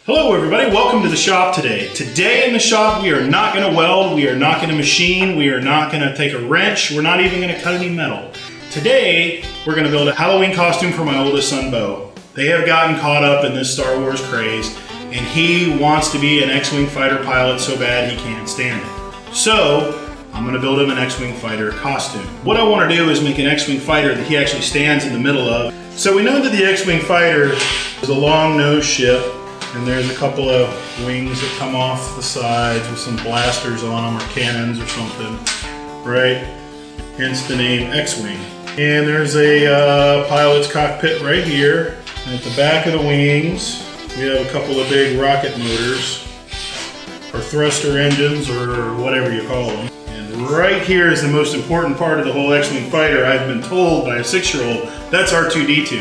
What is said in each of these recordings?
Hello everybody, welcome to the shop today. Today in the shop we are not going to weld, we are not going to machine, we are not going to take a wrench, we're not even going to cut any metal. Today we're going to build a Halloween costume for my oldest son Bo. They have gotten caught up in this Star Wars craze and he wants to be an X-Wing fighter pilot so bad he can't stand it. So I'm going to build him an X-Wing fighter costume. What I want to do is make an X-Wing fighter that he actually stands in the middle of. So we know that the X-Wing fighter is a long nose ship. And there's a couple of wings that come off the sides with some blasters on them or cannons or something, right? Hence the name X-Wing. And there's a pilot's cockpit right here. And at the back of the wings, we have a couple of big rocket motors or thruster engines or whatever you call them. And right here is the most important part of the whole X-Wing fighter. I've been told by a 6-year-old, that's R2-D2.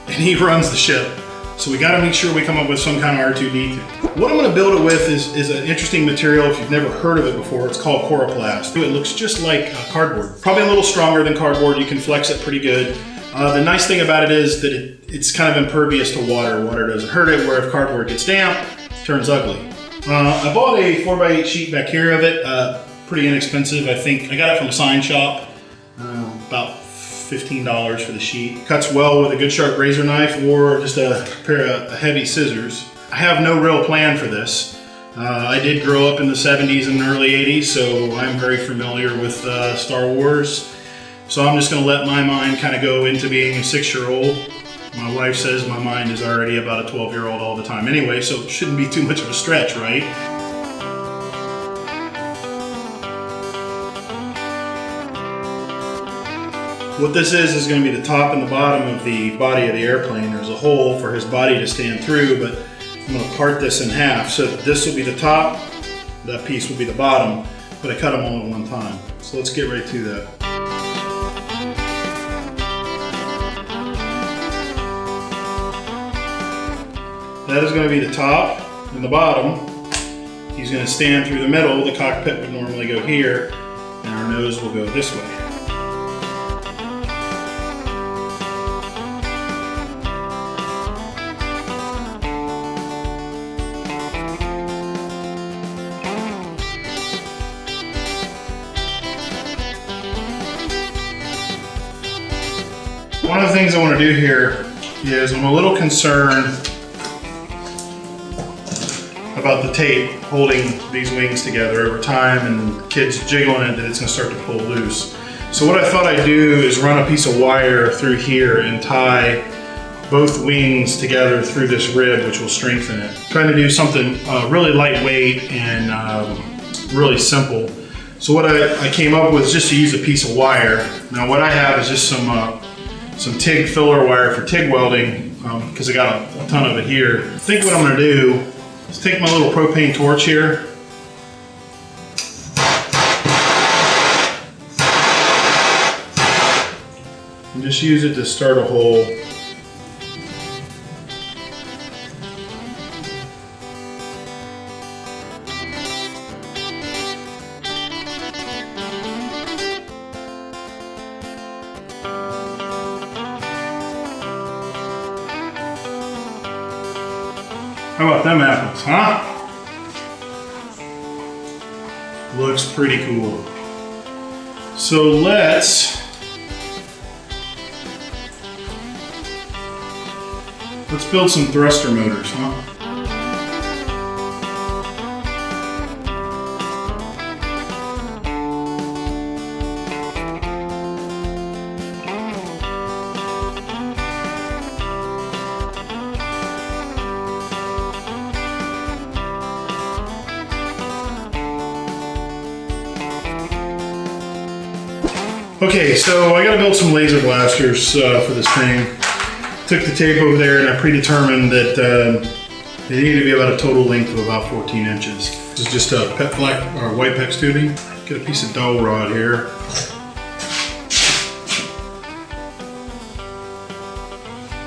And he runs the ship. So we got to make sure we come up with some kind of R2-D2. What I'm going to build it with is an interesting material. If you've never heard of it before, it's called Coroplast. It looks just like cardboard. Probably a little stronger than cardboard. You can flex it pretty good. The nice thing about it is that it's kind of impervious to water. Water doesn't hurt it, where if cardboard gets damp, it turns ugly. I bought a 4x8 sheet back here of it. Pretty inexpensive. I think I got it from a sign shop. About $15 for the sheet. Cuts well with a good sharp razor knife or just a pair of heavy scissors. I have no real plan for this. I did grow up in the 70s and early 80s, so I'm very familiar with Star Wars. So I'm just going to let my mind kind of go into being a 6-year-old. My wife says my mind is already about a 12-year-old all the time anyway, so it shouldn't be too much of a stretch, right? What this is going to be the top and the bottom of the body of the airplane. There's a hole for his body to stand through, but I'm going to part this in half. So this will be the top, that piece will be the bottom, but I cut them all at one time. So let's get right to that. That is going to be the top and the bottom. He's going to stand through the middle. The cockpit would normally go here, and our nose will go this way. One of the things I want to do here is I'm a little concerned about the tape holding these wings together over time and kids jiggling it that it's going to start to pull loose. So what I thought I'd do is run a piece of wire through here and tie both wings together through this rib, which will strengthen it. Trying to do something really lightweight and really simple. So what I came up with is just to use a piece of wire. Now what I have is just some TIG filler wire for TIG welding because I got a ton of it here. I think what I'm going to do is take my little propane torch here and just use it to start a hole. How about them apples, huh? Looks pretty cool. So let's build some thruster motors, huh? Okay, so I gotta build some laser blasters for this thing. Took the tape over there and I predetermined that they need to be about a total length of about 14 inches. This is just a white PEX tubing. Get a piece of dowel rod here.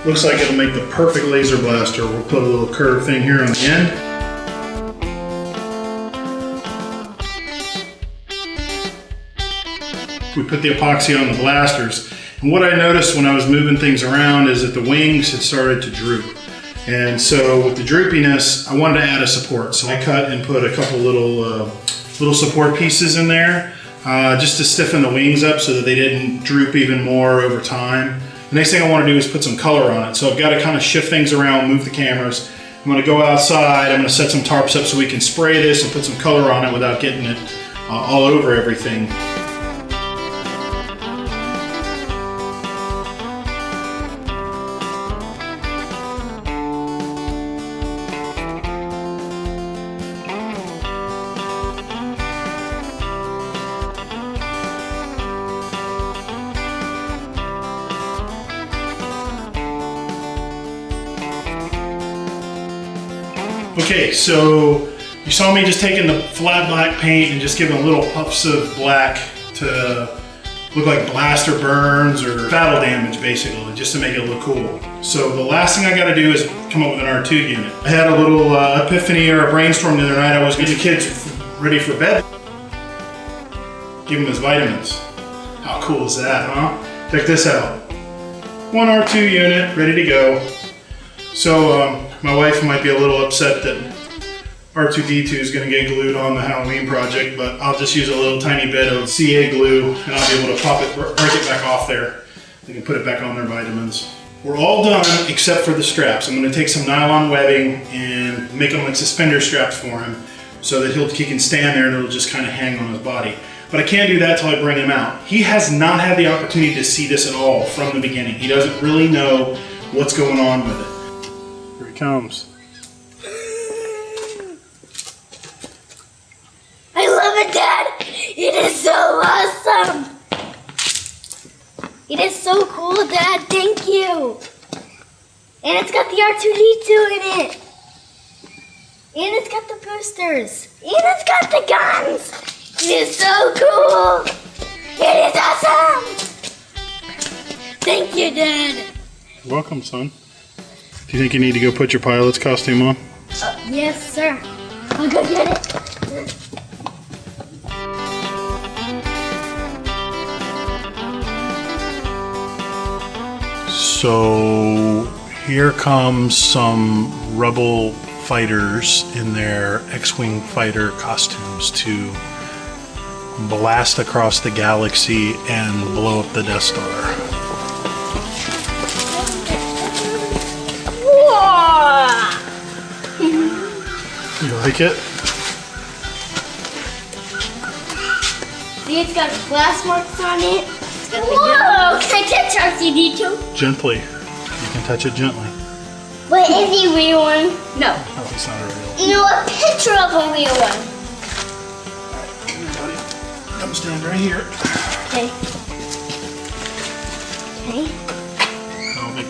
Looks like it'll make the perfect laser blaster. We'll put a little curved thing here on the end. We put the epoxy on the blasters, and what I noticed when I was moving things around is that the wings had started to droop. And so with the droopiness, I wanted to add a support. So I cut and put a couple little support pieces in there just to stiffen the wings up so that they didn't droop even more over time. The next thing I want to do is put some color on it. So I've got to kind of shift things around, move the cameras. I'm going to go outside, I'm going to set some tarps up so we can spray this and put some color on it without getting it all over everything. Okay, so you saw me just taking the flat black paint and just giving little puffs of black to look like blaster burns or battle damage, basically, just to make it look cool. So the last thing I gotta do is come up with an R2 unit. I had a little epiphany or a brainstorm the other night. I was getting the kids ready for bed. Give them his vitamins. How cool is that, huh? Check this out. One R2 unit, ready to go. So my wife might be a little upset that R2-D2 is going to get glued on the Halloween project, but I'll just use a little tiny bit of CA glue and I'll be able to break it back off there. They can put it back on their vitamins. We're all done except for the straps. I'm going to take some nylon webbing and make them like suspender straps for him so that he can stand there and it'll just kind of hang on his body. But I can't do that till I bring him out. He has not had the opportunity to see this at all from the beginning. He doesn't really know what's going on with it. Here he comes. I love it, Dad! It is so awesome! It is so cool, Dad, thank you! And it's got the R2-D2 in it! And it's got the boosters! And it's got the guns! It is so cool! It is awesome! Thank you, Dad! You're welcome, son. Do you think you need to go put your pilot's costume on? Yes, sir. I'll go get it. So here comes some rebel fighters in their X-Wing fighter costumes to blast across the galaxy and blow up the Death Star. You like it? See, it's got glass marks on it. It's got Whoa! Can I touch R2-D2? Gently. You can touch it gently. But is he a real one? No. Oh, he's not a real one. No, a picture of a real one. Alright, come stand right here. Okay. Okay.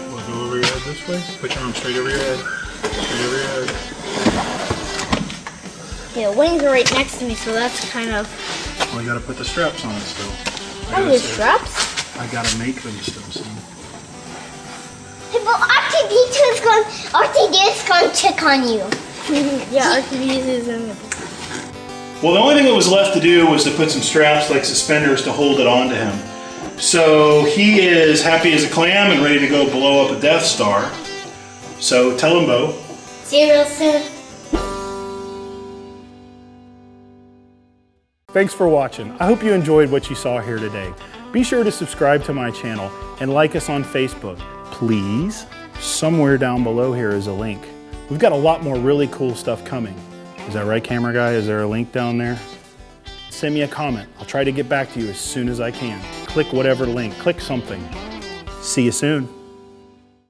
We'll go over your head this way. Put your arm straight over your head. Straight over your head. Yeah, wings are right next to me, so that's kind of... Well, you gotta put the straps on it still. Oh, there's straps? I gotta make them still, son. Hey, but R2-D2 is going to check on you. Yeah, R2-D2 is in the... Well, the only thing that was left to do was to put some straps like suspenders to hold it onto him. So he is happy as a clam and ready to go blow up a Death Star. So tell him, Bo. See you real soon. Thanks for watching. I hope you enjoyed what you saw here today. Be sure to subscribe to my channel and like us on Facebook. Please, somewhere down below here is a link. We've got a lot more really cool stuff coming. Is that right, camera guy? Is there a link down there? Send me a comment. I'll try to get back to you as soon as I can. Click whatever link, click something. See you soon.